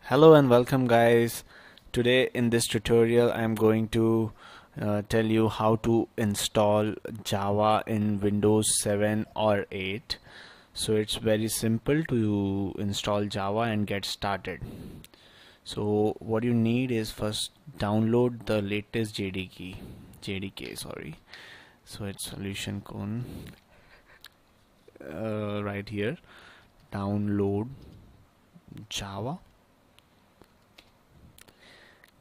Hello and welcome guys. Today in this tutorial I am going to tell you how to install Java in Windows 7 or 8. So it's very simple to install Java and get started. So what you need is first download the latest JDK, sorry. So it's solution cone right here. Download Java.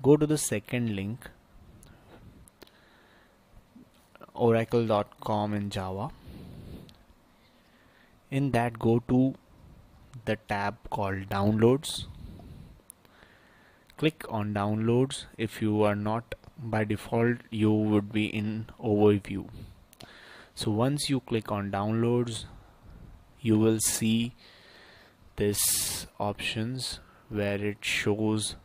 Go to the second link, oracle.com in Java. In that, go to the tab called downloads. Click on downloads. If you are not, by default you would be in overview. So once you click on downloads, you will see this options where it shows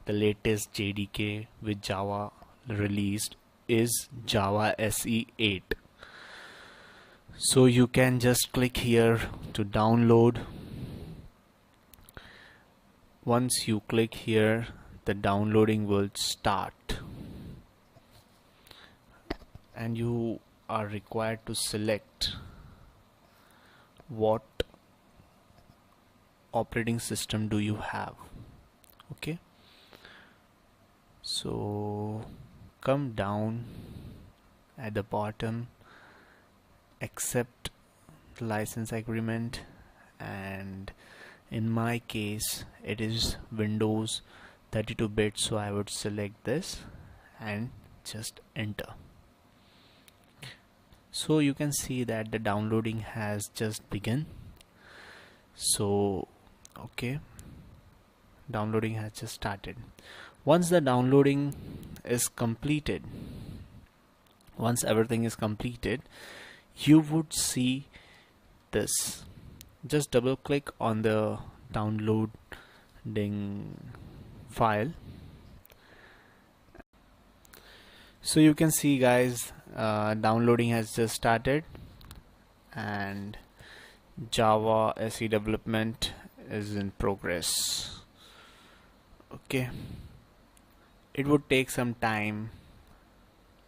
the latest JDK with Java released is Java SE 8. So you can just click here to download. Once you click here, the downloading will start and you are required to select what operating system do you have. Okay, so come down at the bottom, accept the license agreement, and in my case it is Windows 32-bit, so I would select this and just enter. So you can see that the downloading has just begun. So okay, downloading has just started. Once the downloading is completed, once everything is completed, you would see this. Just double click on the downloading file. So you can see guys, downloading has just started and Java SE development is in progress. Okay, it would take some time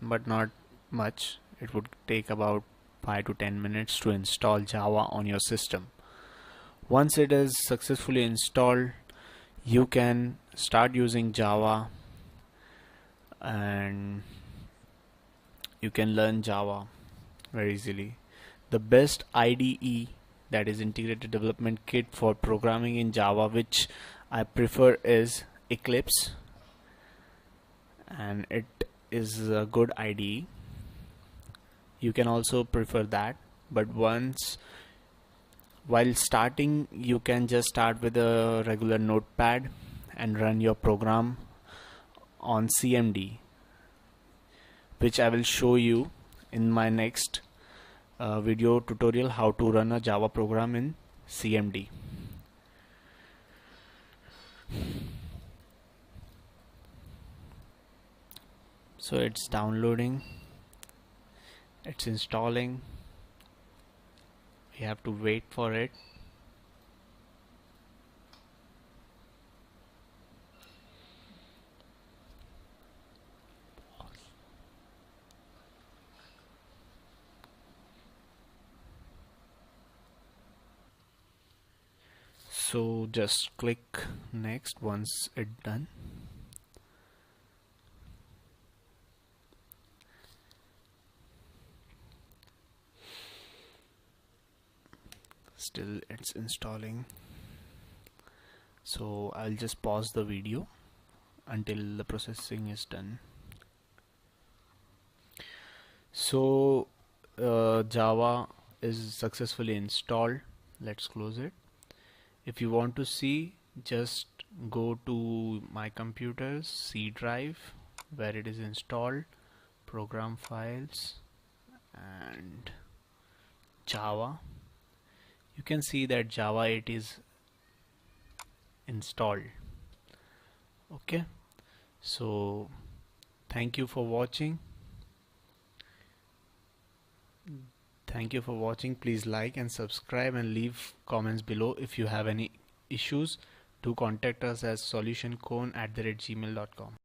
but not much. It would take about 5 to 10 minutes to install Java on your system. Once it is successfully installed, you can start using Java and you can learn Java very easily. The best IDE, that is Integrated Development Kit for programming in Java, which I prefer, is Eclipse, and it is a good IDE. You can also prefer that, but while starting you can just start with a regular notepad and run your program on CMD, which I will show you in my next video tutorial, how to run a Java program in CMD. So it's downloading, it's installing. We have to wait for it. So just click next once it's done. Still it's installing, so I'll just pause the video until the processing is done. So Java is successfully installed. Let's close it. If you want to see, just go to my computer's C drive where it is installed, program files and Java. You can see that Java 8 is installed. Okay, so thank you for watching. Please like and subscribe and leave comments below if you have any issues do contact us as solutioncone@gmail.com.